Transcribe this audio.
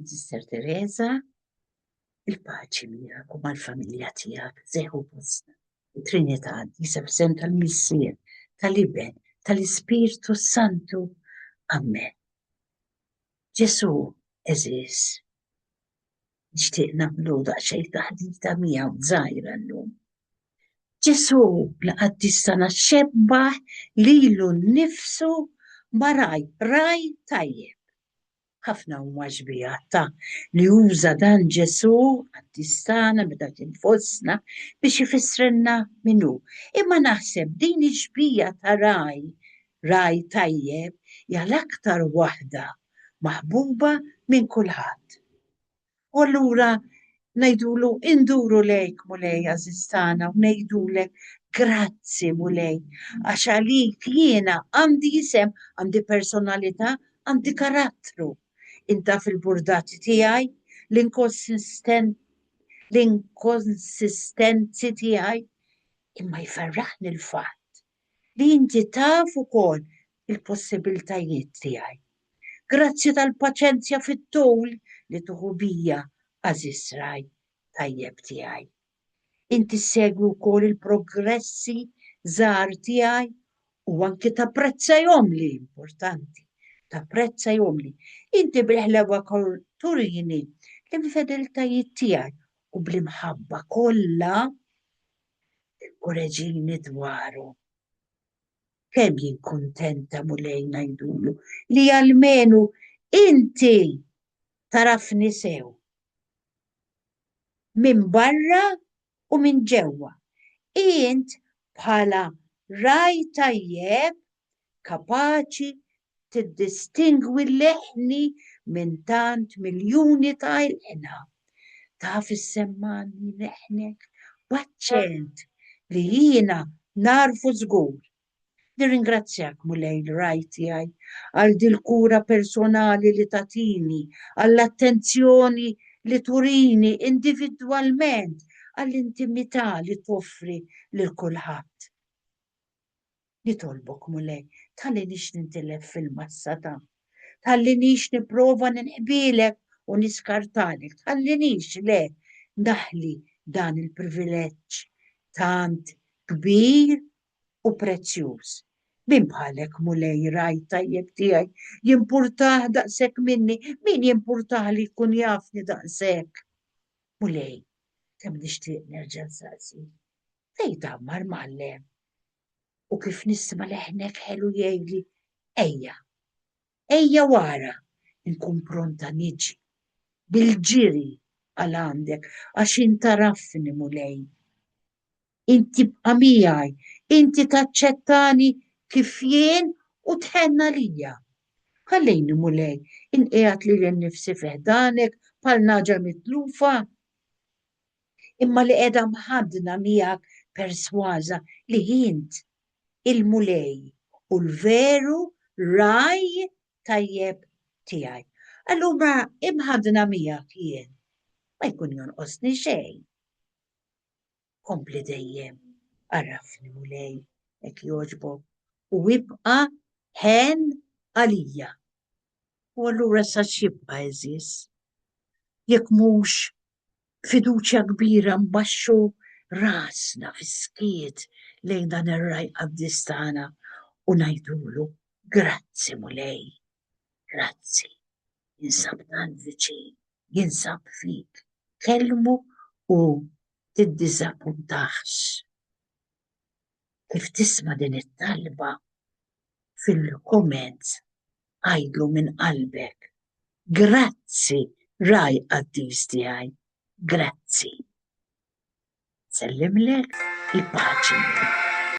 Sister Teresa, il-paċi miegħek u mal-familja tiegħek seħu bosna. Trinità, jisabsem tal-Missier, tal-Iben, tal-Ispirtu Santu. Amen. Ġesu eżis. Nixtieq nagħmlu daqsxejn taħdita miegħu żgħira llum. Ġesu laqgħet sena xebbaħ lilu nnifsu ma' raj tajjeb. Ħafna huma ġbijata li uża dan Ġesu għad-distana meta kien fostna biex ifissrilna minnu. Imma naħseb din iġbija ta' raj tajjeb hija l-aktar waħda maħbuba minn kulħadd. U allura ngħidulu induru lejk mulej għażistana u ngħidulek grazzi mulej għax għalik jiena għandi isem, għandi personalità, għandi karattru. Inta fil-burdati tiegħi, l-inkonsistenzi tiegħi, imma jfarraħni l-fatt li inti taf ukoll il-possibiltajiet tiegħi. Grazzi tal-paċenzja fit-tul li tuħu bija għażiż raj tajjeb tiegħi. Inti segwi wkoll il-progressi żgħar tiegħi u anke tapprezzahom li importanti. Tapprezzahom li. Inti bil-ħlewa turini l-infedeltajiet tiegħi u bl-imħabba kollha inkoreġini dwaru. Kemm jien kuntenta mulej ngħidulu li almenu inti tarafni sew. Minn barra u minn ġewwa. Int bħala raj tajjeb kapaċi tiddistingwi l-leħni minn tant miljuni ta' ilqna. Taf issemmanni leħnek baċċent li jiena narfu żgur. Nirringrazzjak mulej l-raj tiegħi għal dil-kura personali li tatini, għall-attenzjoni li turini individwalment, għall-intimità li toffri lil kulħadd. Nitolbok mulej, tħallinix nintilef fil-massata, tħallinix niprofa ninħbilek u niskartalek, tħallinix le daħli dan il-privileġġ tant kbir u prezzjuż. Min bħalek mulej raj tajjeb tiegħi jimpurtah daqshekk minni, min jimpurtah li jkun jafni daqshekk. Mulej, kemm nixtieq nerġa' nsaqsi. Fejn tagħmar Mgħallem? U kif nisma' leħnek ħelu jgħidli, ejja wara, nkun pronta niġi bil-ġiri għal għandek għax inta rafni mulej. Inti bqa' miegħi, inti taċċettani kif jien u tħenna lija. Ħallejni mulej, inqiegħed li l-nifsi fiħdanek bħal naġa mitlufa. Imma li qiegħda mħaddna miegħek persważa li int il-mulej u l-veru raj tajjeb tiegħi. Allura imħaddna miegħek jien, ma jkun jonqosni xejn. Kompli dejjem, arrafni mulej, hekk jogħġbok, u ibqa' ħen għalija. U allura sa x'jibqa' eżis. Jekk mhux fiduċja kbira mbaxxu rasna fis-skiet lejn dan ir-raj għad-distana u ngħidulu grazzi mulej, grazzi. Jinsab dan viċin, jinsab fik. Kellmu u tiddiżappuntax. Kif tisma' din it-talba fil-comments għajdlu minn qalbek. Grazzi raj qaddis tiegħi. Grazzi. Sellimlek il-paċi.